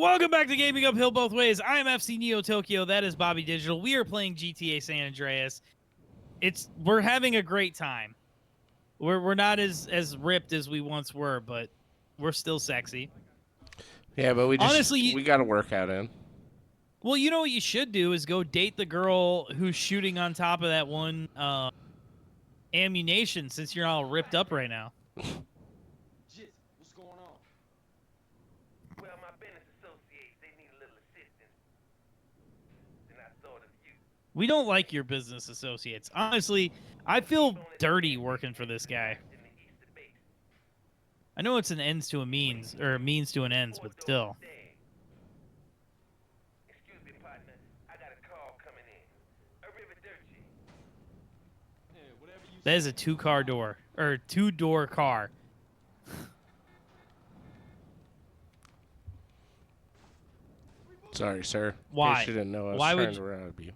Welcome back to Gaming Uphill Both Ways. I am FC Neo Tokyo. That is Bobby Digital. We are playing GTA San Andreas. We're having a great time. We're not as ripped as we once were, but we're still sexy. Yeah, but we Honestly, got to work out in. Well, you know what you should do is go date the girl who's shooting on top of that one ammunition, since you're all ripped up right now. What's going on? Well, my business associates, they need a little assistance. And I thought of you. We don't like your business associates. Honestly, I feel dirty working for this guy. I know it's an ends to a means, or a means to an ends, but still. Excuse me, partner. I got a call coming in. Arrivederci. That is a two-car door, or two-door car. Sorry, sir. Why? You didn't know I was Why trying would to rob you.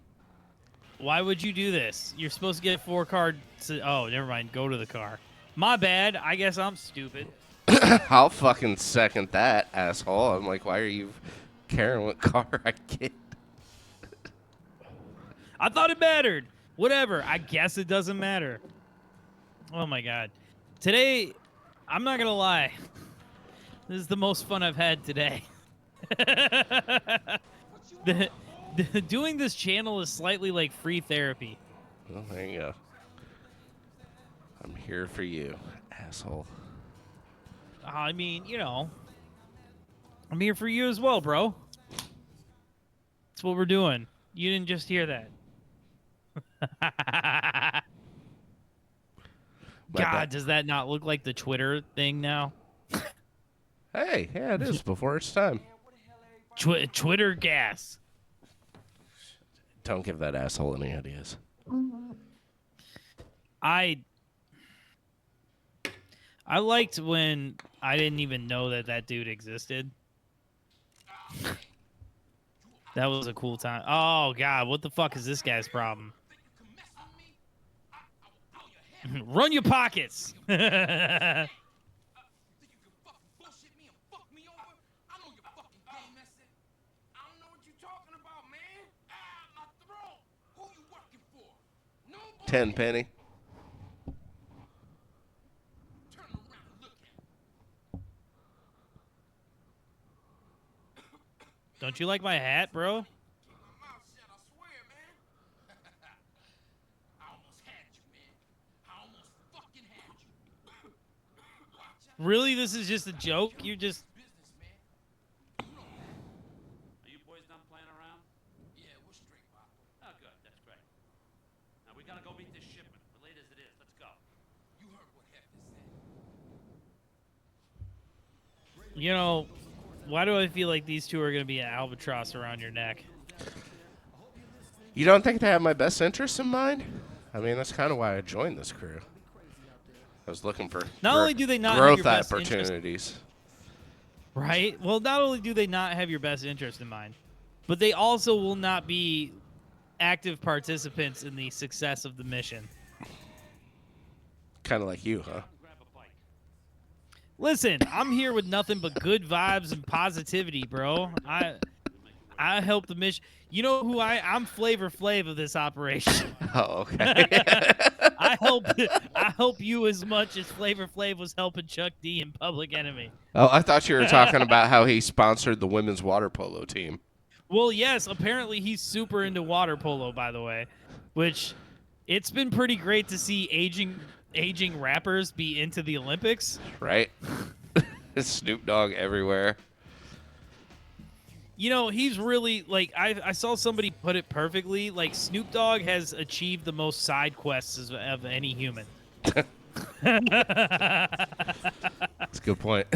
Why would you do this? You're supposed to get 4-car. Oh, never mind. Go to the car. My bad. I guess I'm stupid. I'll fucking second that, asshole. I'm like, why are you caring what car I get? I thought it mattered. Whatever. I guess it doesn't matter. Oh my god. Today, I'm not gonna lie. This is the most fun I've had today. Doing this channel is slightly like free therapy. Well, there you go. I'm here for you, asshole. I mean, you know, I'm here for you as well, bro. That's what we're doing. You didn't just hear that. God, does that not look like the Twitter thing now? Hey, yeah, it is before it's time. Twitter gas. Don't give that asshole any ideas. I liked when I didn't even know that dude existed. That was a cool time. Oh, God, what the fuck is this guy's problem? Run your pockets! Tenpenny. Don't you like my hat, bro? Really? This is just a joke? You just... Are you boys done playing around? Yeah, we're straight, Pop. Oh, good. That's great. Now, we gotta go meet this shipment, late as it is. Let's go. You heard what Hefty said. You know, why do I feel like these two are going to be an albatross around your neck? You don't think they have my best interests in mind? I mean, that's kind of why I joined this crew. I was looking for Not only do they not have growth your best opportunities. Right? Well, not only do they not have your best interest in mind, but they also will not be active participants in the success of the mission. Kind of like you, huh? Listen, I'm here with nothing but good vibes and positivity, bro. I help the mission. You know who I'm Flavor Flav of this operation. Oh, okay. I help you as much as Flavor Flav was helping Chuck D in Public Enemy. Oh, I thought you were talking about how he sponsored the women's water polo team. Well, yes, apparently he's super into water polo, by the way, which it's been pretty great to see aging rappers be into the Olympics. Right? Snoop Dogg everywhere. You know, he's really, like, I saw somebody put it perfectly. Like, Snoop Dogg has achieved the most side quests of any human. That's a good point.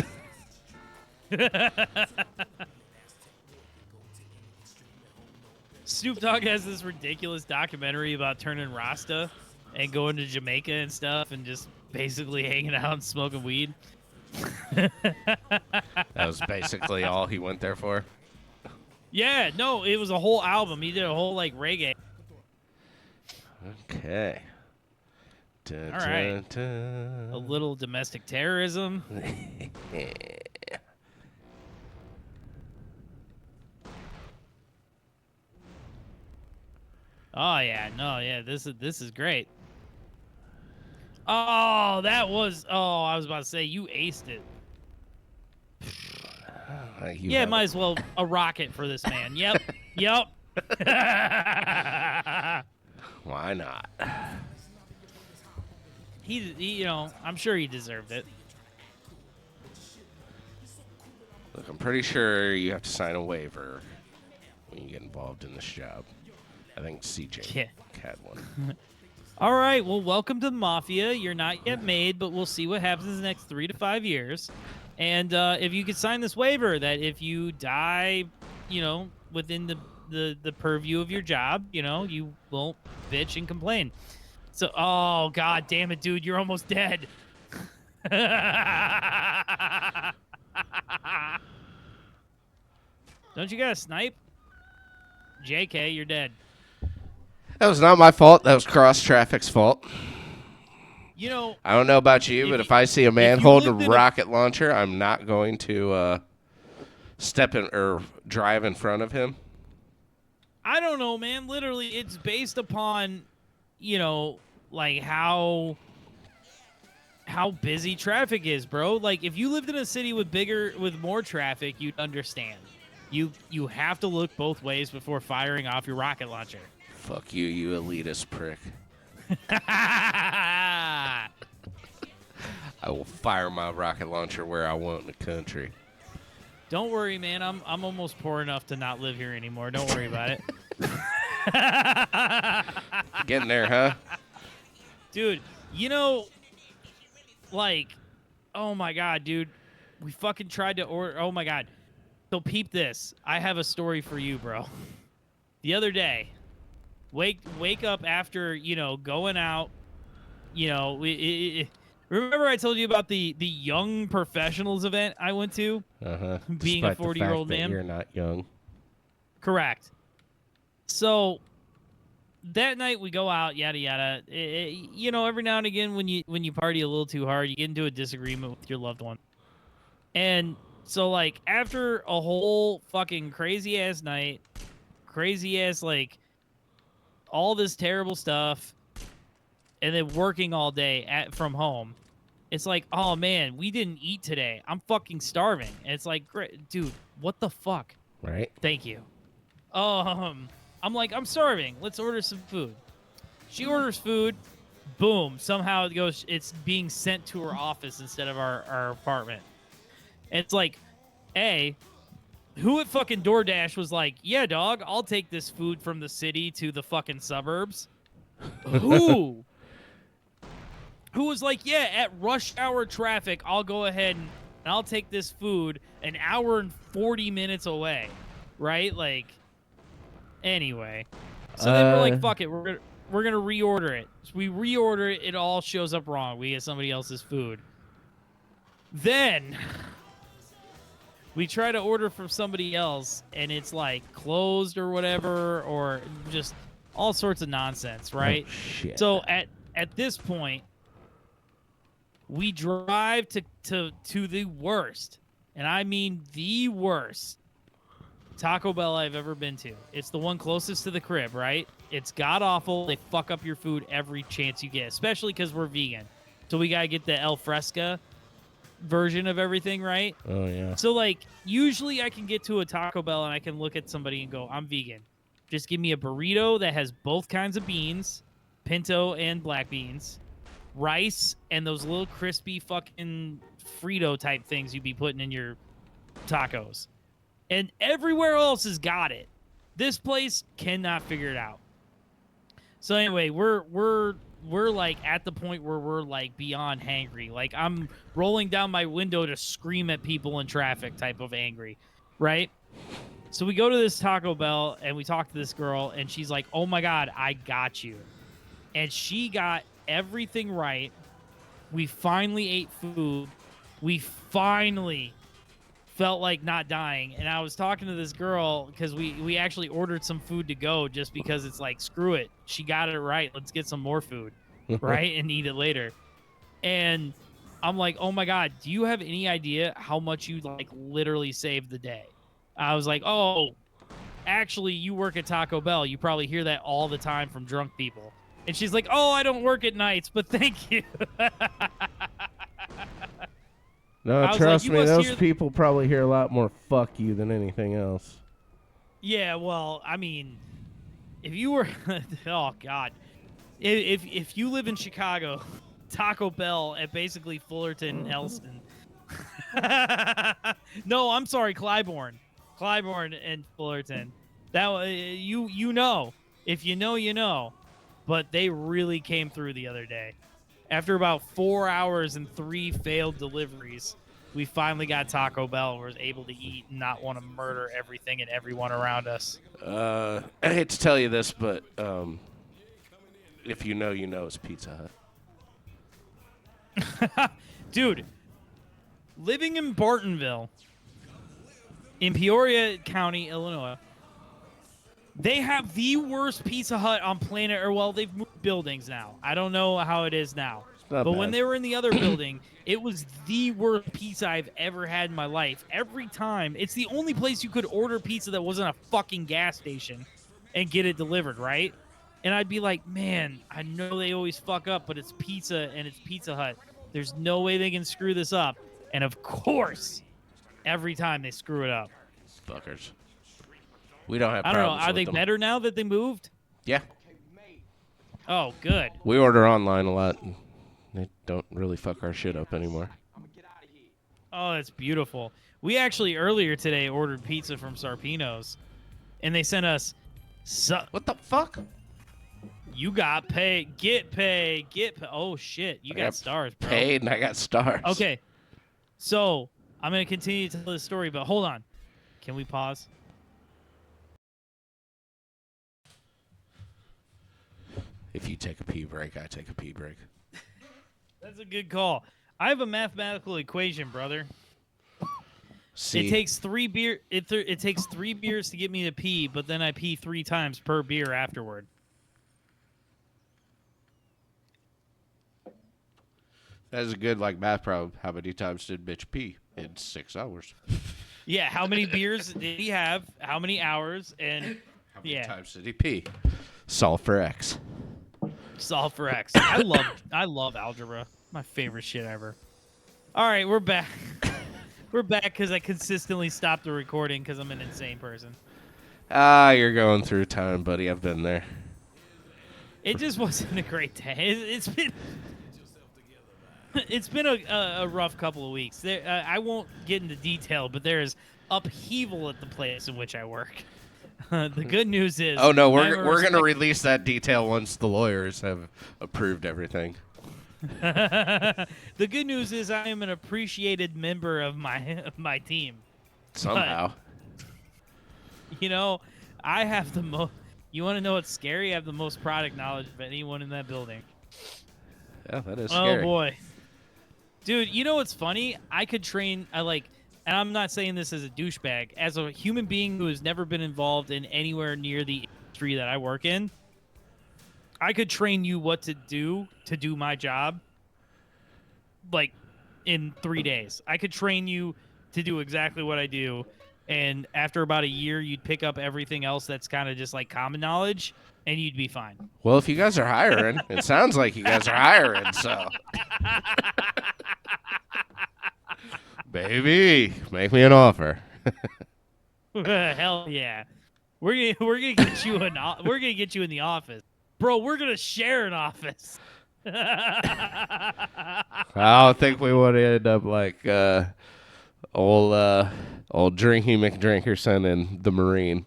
Snoop Dogg has this ridiculous documentary about turning Rasta and going to Jamaica and stuff and just basically hanging out and smoking weed. That was basically all he went there for. Yeah, no, it was a whole album. He did a whole, like, reggae. Okay. Dun, All right. dun, A dun. little domestic terrorism. Oh yeah, no, yeah, this is great. Oh, that was. Oh, I was about to say you aced it. You Yeah, have might it. as well a rocket for this man. Yep, yep. Why not? You know, I'm sure he deserved it. Look, I'm pretty sure you have to sign a waiver when you get involved in this job. I think CJ Yeah. had one. All right, well, welcome to the Mafia. You're not yet made, but we'll see what happens in the next 3 to 5 years. And if you could sign this waiver that if you die, you know, within the purview of your job, you know, you won't bitch and complain. So, oh, God damn it, dude, you're almost dead. Don't you got a snipe? JK, you're dead. That was not my fault. That was cross traffic's fault. You know, I don't know about you, but if I see a man you holding a lived in rocket launcher, I'm not going to step in or drive in front of him. I don't know, man. Literally, it's based upon, you know, like how busy traffic is, bro. Like if you lived in a city with more traffic, you'd understand. You have to look both ways before firing off your rocket launcher. Fuck you, you elitist prick. I will fire my rocket launcher where I want in the country. Don't worry, man. I'm almost poor enough to not live here anymore. Don't worry about it. Getting there, huh? Dude, you know, like, oh my God, dude. We fucking tried to order. Oh my God. So peep this. I have a story for you, bro. The other day, wake up after, you know, going out, you know, remember I told you about the young professionals event I went to? Uh-huh. Being a Despite the 40-year-old fact that man? you're not young. Correct. So that night we go out, yada yada. You know, every now and again when you party a little too hard, you get into a disagreement with your loved one. And so like after a whole fucking crazy ass night, crazy ass like all this terrible stuff, and then working all day from home, it's like, oh man, we didn't eat today. I'm fucking starving. And it's like, great, dude, what the fuck? Right? Thank you. I'm like, I'm starving. Let's order some food. She orders food. Boom. Somehow it's being sent to her office instead of our apartment. And it's like, who at fucking DoorDash was like, yeah, dog, I'll take this food from the city to the fucking suburbs? Who? Who was like, yeah, at rush hour traffic, I'll go ahead and I'll take this food an hour and 40 minutes away. Right? Like, anyway. So then we're like, fuck it, we're gonna reorder it. So we reorder it, it all shows up wrong. We get somebody else's food. Then we try to order from somebody else, and it's like closed or whatever, or just all sorts of nonsense, right? Oh, shit. So at this point, we drive to the worst, and I mean the worst Taco Bell I've ever been to. It's the one closest to the crib, right? It's god awful. They fuck up your food every chance you get, especially because we're vegan. So we gotta get the El Fresca version of everything, right? Oh, yeah. So, like, usually I can get to a Taco Bell and I can look at somebody and go, I'm vegan. Just give me a burrito that has both kinds of beans, pinto and black beans, rice, and those little crispy fucking Frito type things you'd be putting in your tacos. And everywhere else has got it. This place cannot figure it out. So anyway, we're like at the point where we're like beyond hangry. Like I'm rolling down my window to scream at people in traffic type of angry, right? So we go to this Taco Bell and we talk to this girl and she's like, "Oh my God, I got you." And she got everything right. We finally ate food. We finally felt like not dying. And I was talking to this girl because we actually ordered some food to go just because it's like, screw it. She got it right. Let's get some more food, right? And eat it later. And I'm like, oh my God, do you have any idea how much you like literally saved the day? I was like, oh, actually, you work at Taco Bell. You probably hear that all the time from drunk people. And she's like, oh, I don't work at nights, but thank you. No, I was trust like, you me, must those hear people probably hear a lot more "fuck you" than anything else. Yeah, well, I mean, if you were, oh God, if you live in Chicago, Taco Bell at basically Fullerton, Elston. No, I'm sorry, Clybourne and Fullerton. You know, if you know, you know. But they really came through the other day. After about 4 hours and 3 failed deliveries, we finally got Taco Bell and was able to eat and not want to murder everything and everyone around us. I hate to tell you this, but if you know, you know, it's Pizza Hut. Dude, living in Bartonville, in Peoria County, Illinois, they have the worst Pizza Hut on planet Earth. Well, they've moved buildings now. I don't know how it is now. Not But bad. when they were in the other building, it was the worst pizza I've ever had in my life. Every time, it's the only place you could order pizza that wasn't a fucking gas station and get it delivered, right? And I'd be like, man, I know they always fuck up, but it's pizza and it's Pizza Hut. There's no way they can screw this up. And of course, every time they screw it up. Fuckers. We don't have I don't know. problems Are with they them. better now that they moved? Yeah. Oh, good. We order online a lot. And they don't really fuck our shit up anymore. Oh, that's beautiful. We actually earlier today ordered pizza from Sarpino's, and they sent us. What the fuck? You got paid. Get paid. Oh shit! You I got stars, bro. Paid and I got stars. Okay, so I'm gonna continue to tell this story, but hold on. Can we pause? If you take a pee break, I take a pee break. That's a good call. I have a mathematical equation, brother. See, It takes 3 beer. It takes 3 beers to get me to pee, but then I pee 3 times per beer afterward. that's a good like math problem. How many times did bitch pee in 6 hours? Yeah, how many beers did he have? How many hours? And How many yeah, times did he pee? Solve for X. solve for X. I love algebra. My favorite shit ever. All right, we're back. We're back because I consistently stopped the recording because I'm an insane person. Ah, you're going through time, buddy. I've been there. It just wasn't a great day. It's been a rough couple of weeks. I won't get into detail, but there is upheaval at the place in which I work. The good news is, Oh no, I'm a we're gonna release that detail once the lawyers have approved everything. The good news is I am an appreciated member of my team. Somehow. You know, I have the most. You want to know what's scary? I have the most product knowledge of anyone in that building. Yeah, that is scary. Oh boy, dude. You know what's funny? I could train. And I'm not saying this as a douchebag. As a human being who has never been involved in anywhere near the industry that I work in, I could train you what to do my job, like, in 3 days. I could train you to do exactly what I do, and after about a year, you'd pick up everything else that's kind of just like common knowledge, and you'd be fine. Well, if you guys are hiring, it sounds like you guys are hiring, so. Baby, make me an offer. Hell yeah, we're gonna get you we're gonna get you in the office, bro. We're gonna share an office. I don't think we want to end up like old Drinky McDrinkerson and the Marine.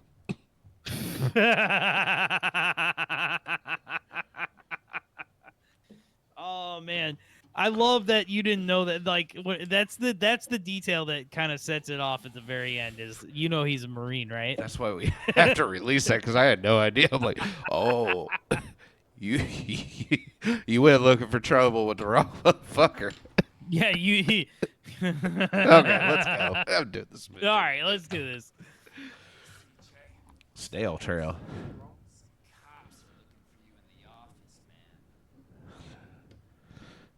Oh man, I love that you didn't know that. Like, that's the detail that kind of sets it off at the very end. Is he's a Marine, right? That's why we have to release that because I had no idea. I'm like, oh, you went looking for trouble with the wrong motherfucker. Yeah, you. Okay, let's go. I'm doing this. All right, let's do this. Stale trail.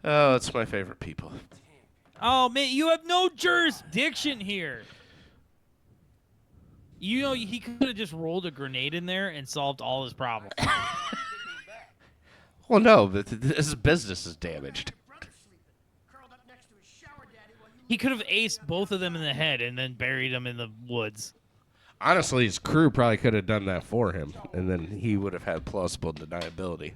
Oh, it's my favorite people. Oh man, you have no jurisdiction here. You know, he could have just rolled a grenade in there and solved all his problems. Well, no, his business is damaged. He could have aced both of them in the head and then buried them in the woods. Honestly, his crew probably could have done that for him, and then he would have had plausible deniability.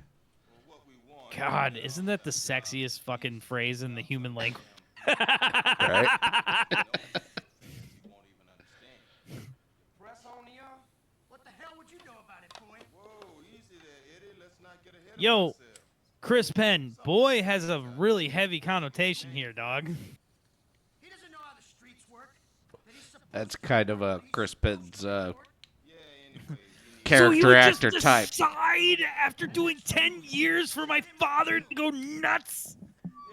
God, isn't that the sexiest fucking phrase in the human language? Right? Yo, Chris Penn, boy has a really heavy connotation here, dog. That's kind of a Chris Penn's So character he would actor just type. decide after doing 10 years for my father to go nuts?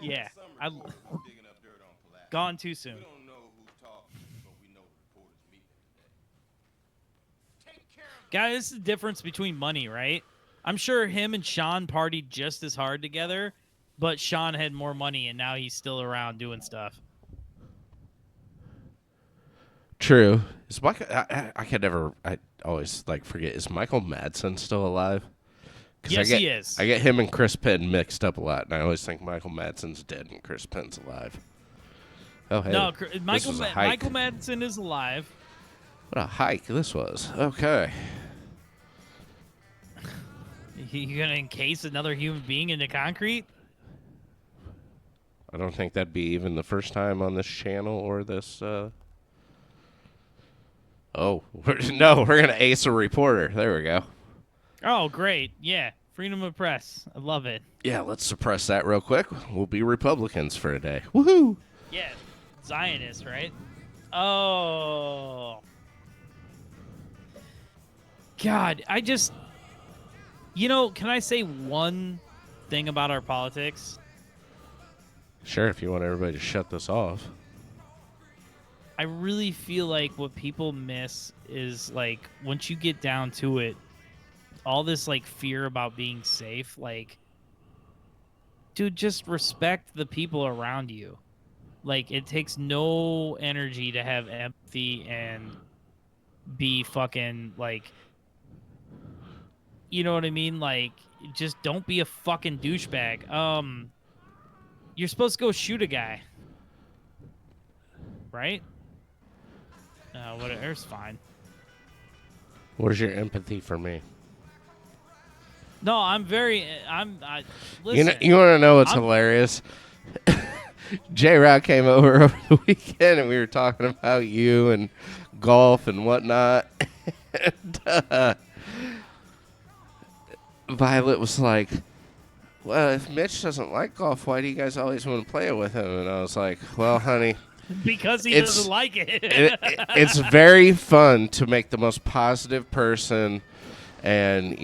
Yeah, I gone too soon. Guys, this is the difference between money, right? I'm sure him and Sean partied just as hard together, but Sean had more money and now he's still around doing stuff. True. Is Michael? I can never. I always forget. Is Michael Madsen still alive? 'Cause Yes, he is. I get him and Chris Penn mixed up a lot, and I always think Michael Madsen's dead and Chris Penn's alive. Oh, hey. No, this Michael was a hike. Michael Madsen is alive. What a hike this was. Okay. You gonna encase another human being into concrete? I don't think that'd be even the first time on this channel or this. Oh, no, we're going to ace a reporter. There we go. Oh, great. Yeah. Freedom of press. I love it. Yeah, let's suppress that real quick. We'll be Republicans for a day. Woohoo! Yeah. Zionist, right? Oh. God, I just... You know, can I say one thing about our politics? Sure, if you want everybody to shut this off. I really feel like what people miss is, once you get down to it, all this, fear about being safe, dude, just respect the people around you. It takes no energy to have empathy and be fucking, you know what I mean? Just don't be a fucking douchebag. You're supposed to go shoot a guy. Right? Whatever, it's fine. What is your empathy for me? No, listen. You want to know what's hilarious? J-Rock came over the weekend, and we were talking about you and golf and whatnot. And, Violet was like, well, if Mitch doesn't like golf, why do you guys always want to play it with him? And I was like, well, honey... Because he doesn't like it. It's very fun to make the most positive person and,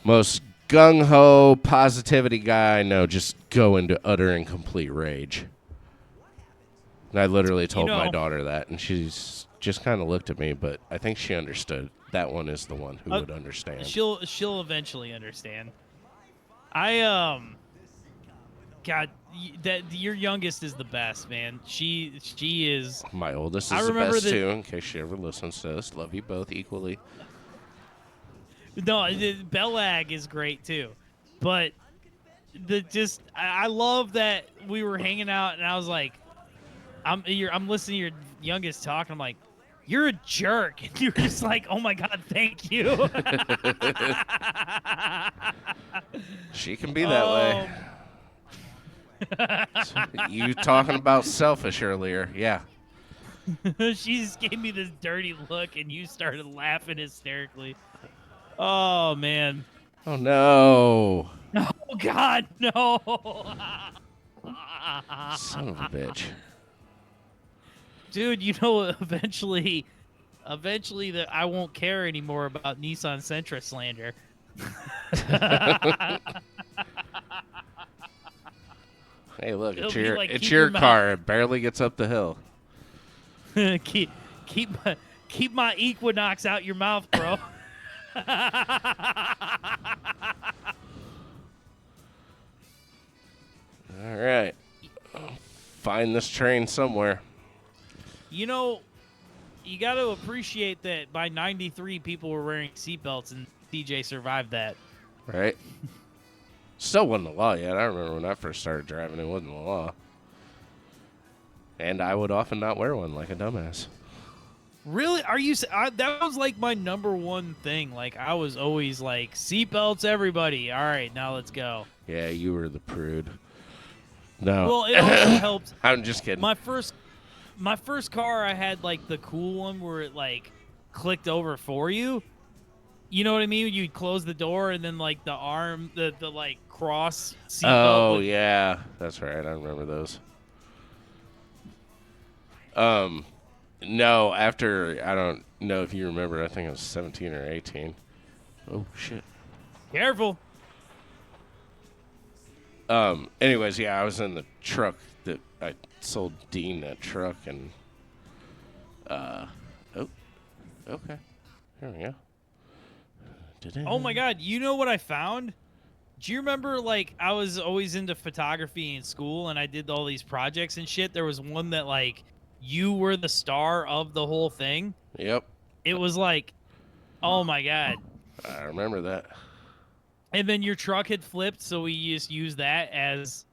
most gung-ho positivity guy I know just go into utter and complete rage. And I literally told my daughter that, and she's just kind of looked at me, but I think she understood. That one is the one who would understand. She'll eventually understand. God, your youngest is the best, man. She is. My oldest is the best too. In case she ever listens to this, love you both equally. No, Belag is great too, but I love that we were hanging out and I was like, I'm listening to your youngest talk and I'm like, you're a jerk, and you're just like, oh my god, thank you. She can be that way. You talking about selfish earlier. Yeah. She just gave me this dirty look, and you started laughing hysterically. Oh, man. Oh, no. Oh, God, no. Son of a bitch. Dude, eventually that I won't care anymore about Nissan Sentra slander. Hey, look, It'll it's be your car. It barely gets up the hill. keep my Equinox out your mouth, bro. All right. Find this train somewhere. you got to appreciate that by 93 people were wearing seatbelts and DJ survived that. Right? Still wasn't the law yet. I remember when I first started driving, it wasn't the law. And I would often not wear one like a dumbass. Really? Are you? That was like my number one thing. Like I was always like seatbelts, everybody. All right, now let's go. Yeah, you were the prude. No. Well, it also helped. I'm just kidding. My first car, I had like the cool one where it like clicked over for you. You know what I mean? You'd close the door and then like the arm, the like cross seatbelt. Oh, yeah. That's right. I remember those. No, after, I don't know if you remember, I think I was 17 or 18. Oh, shit. Careful. Anyways, yeah, I was in the truck that I sold Dean that truck, and, oh, okay. There we go. Oh my God! You know what I found? Do you remember, like, I was always into photography in school, and I did all these projects and shit. There was one that, like, you were the star of the whole thing. Yep. It was like, oh my God. I remember that. And then your truck had flipped, so we just used that as,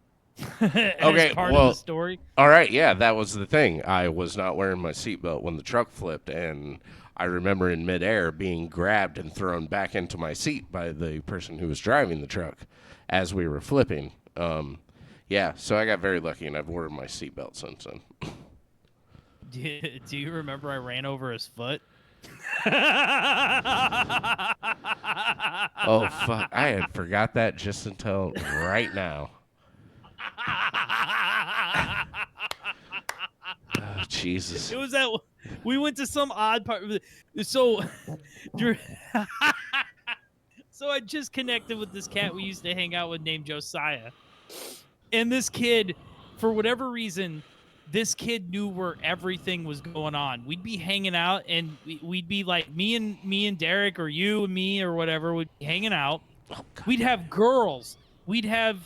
Okay, part well, of the story. All right, yeah, that was the thing. I was not wearing my seatbelt when the truck flipped, and I remember in midair being grabbed and thrown back into my seat by the person who was driving the truck as we were flipping. Yeah, so I got very lucky, and I've worn my seatbelt since then. Do you remember I ran over his foot? Oh, fuck. I had forgot that just until right now. Oh, Jesus. It was that we went to some odd part. So, so I just connected with this cat we used to hang out with named Josiah, and this kid, for whatever reason, this kid knew where everything was going on. We'd be hanging out, and we'd be like me and Derek, or you and me, or whatever. We'd be hanging out. Oh, God. We'd have girls. We'd have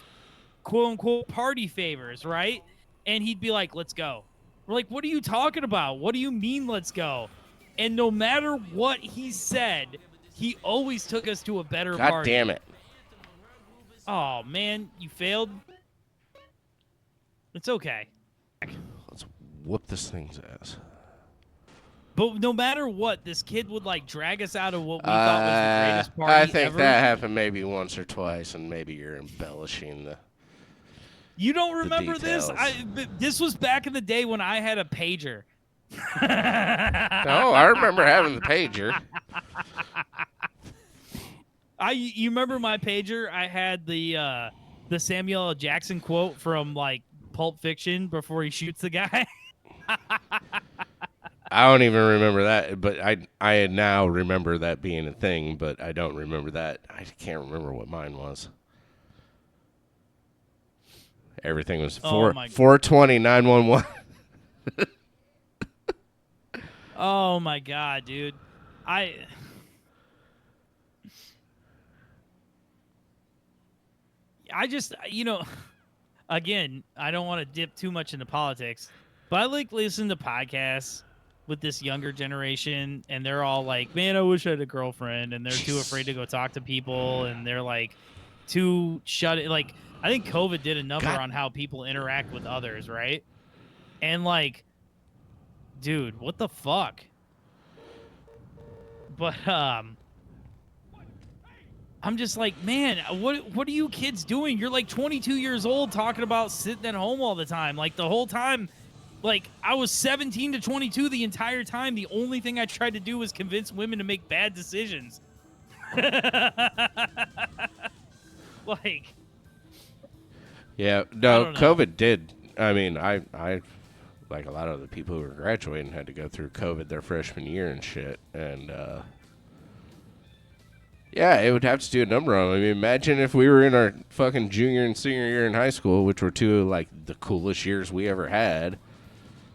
quote unquote party favors, right? And he'd be like, "Let's go." We're like, "What are you talking about? What do you mean, let's go?" And no matter what he said, he always took us to a better God party. damn it. Oh man, you failed. It's okay. Let's whoop this thing's ass. But no matter what, this kid would like drag us out of what we thought was the greatest party I think ever. that happened maybe once or twice, and maybe you're embellishing the... You don't remember this? details. This was back in the day when I had a pager. No, I remember having the pager. You remember my pager? I had the Samuel L. Jackson quote from like Pulp Fiction before he shoots the guy. I don't even remember that, but I now remember that being a thing, but I don't remember that. I can't remember what mine was. Everything was 420 911. Oh my God, dude. I just, again, I don't want to dip too much into politics, but I like listen to podcasts with this younger generation, and they're all like, "Man, I wish I had a girlfriend," and they're too afraid to go talk to people, and they're like too shut it. Like, I think COVID did a number on how people interact with others, right? And like, dude, what the fuck? But I'm just like, man, what are you kids doing? You're like 22 years old talking about sitting at home all the time. Like the whole time, like I was 17 to 22 the entire time. The only thing I tried to do was convince women to make bad decisions. Like, Yeah, no, don't know. COVID did. I mean, I like a lot of the people who were graduating had to go through COVID their freshman year and shit. And, yeah, it would have to do a number on them. I mean, imagine if we were in our fucking junior and senior year in high school, which were two of, like, the coolest years we ever had.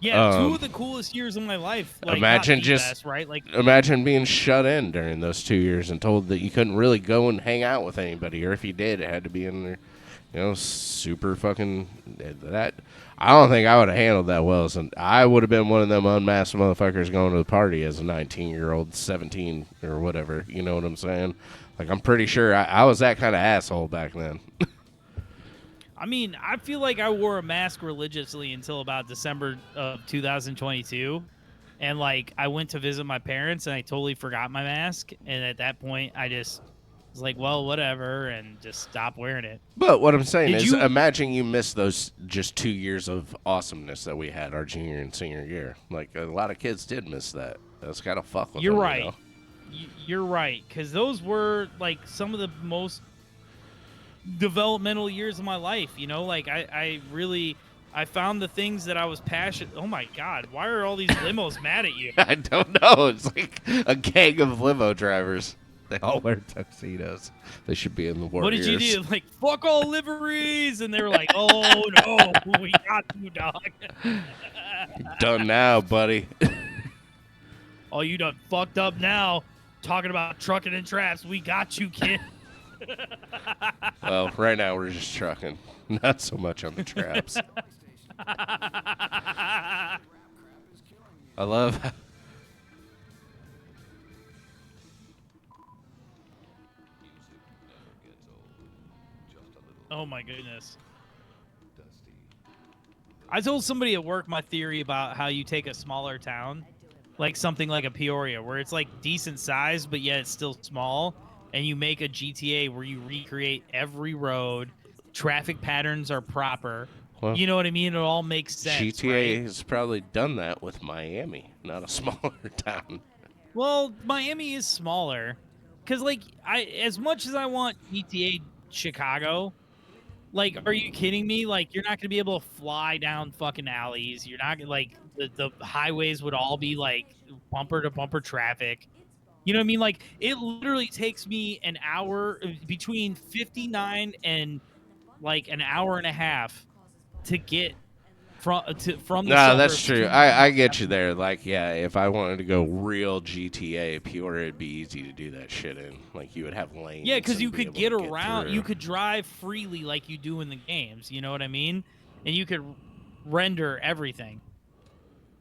yeah, two of the coolest years of my life. Like, imagine not the just- best, right? Like, Imagine being shut in during those 2 years and told that you couldn't really go and hang out with anybody, or if you did, it had to be in You know, super fucking that. I don't think I would have handled that well. So I would have been one of them unmasked motherfuckers going to the party as a 19-year-old, 17 or whatever. You know what I'm saying? Like, I'm pretty sure I was that kind of asshole back then. I mean, I feel like I wore a mask religiously until about December of 2022. And, like, I went to visit my parents, and I totally forgot my mask. And at that point, I just was like, well, whatever, and just stopped wearing it. But what I'm saying Did is, you- imagine you missed those just 2 years of awesomeness that we had our junior and senior year. Like, a lot of kids did miss that. That's kind of fuck with You're them, right. You know? You're right, because those were, like, some of the most developmental years of my life, you know? Like, I found the things that I was passionate. Oh, my God. Why are all these limos mad at you? I don't know. It's like a gang of limo drivers. They all wear tuxedos. They should be in the What Warriors. did you do? Like, fuck all liveries. And they were like, oh, no, we got you, dog. Done now, buddy. Oh, you done fucked up now. Talking about trucking and traps. We got you, kid. Well, right now we're just trucking. Not so much on the traps. I love... Oh, my goodness. I told somebody at work my theory about how you take a smaller town, like something like a Peoria, where it's like decent size, but yet it's still small, and you make a GTA where you recreate every road, traffic patterns are proper. Well, You know what I mean? It all makes sense. GTA right? has probably done that with Miami, not a smaller town. Well, Miami is smaller, because like as much as I want GTA Chicago. Like, are you kidding me? Like, you're not gonna be able to fly down fucking alleys. You're not gonna like the highways would all be like bumper to bumper traffic. You know what I mean? Like, it literally takes me an hour between 59 and like an hour and a half to get from the. No, that's suburbs true. to I get you there. Like, yeah, if I wanted to go real GTA pure, it'd be easy to do that shit in. Like, you would have lanes. Yeah, because and you be could able get to around. through. You could drive freely like you do in the games. You know what I mean? And you could render everything.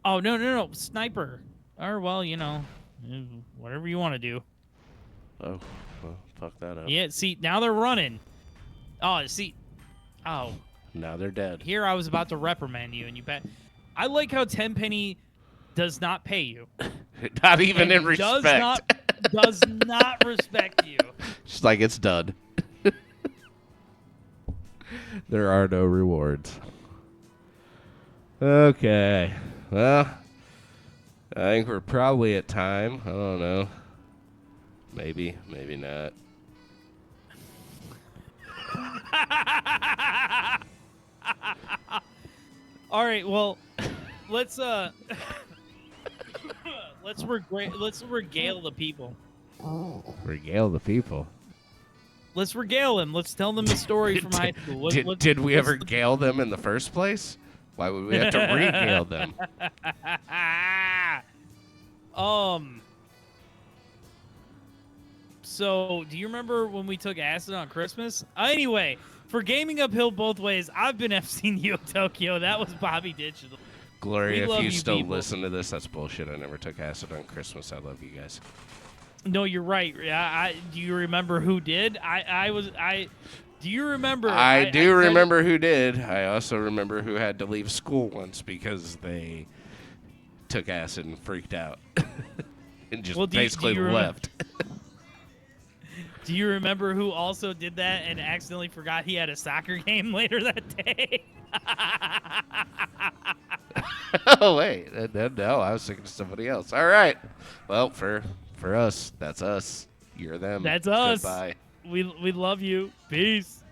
Oh, no. Sniper. Or, well, you know, whatever you want to do. Oh, well, fuck that up. Yeah, see, now they're running. Oh, see. Oh, Now they're dead. here I was about to reprimand you, and you bet. I like how Tenpenny does not pay you. Not even in and respect. Does not respect you. Just like it's done. There are no rewards. Okay. Well, I think we're probably at time. I don't know. Maybe not. All right, well, let's let's regale the people. Regale the people. Let's regale them. Let's tell them a story from high school. Did we ever gale them in the first place? Why would we have to regale them? So, do you remember when we took acid on Christmas? Anyway, for Gaming Uphill Both Ways, I've been FC Neo Tokyo. That was Bobby Digital. Glory, We if love you you still people. listen to this, that's bullshit. I never took acid on Christmas. I love you guys. No, you're right. Do you remember who did? Do you remember? I do remember who did. I also remember who had to leave school once because they took acid and freaked out. And just Well, do you basically remember- left. Do you remember who also did that and accidentally forgot he had a soccer game later that day? Oh, wait. No, I was thinking of somebody else. All right. Well, for us, that's us. You're them. That's us. Goodbye. We love you. Peace.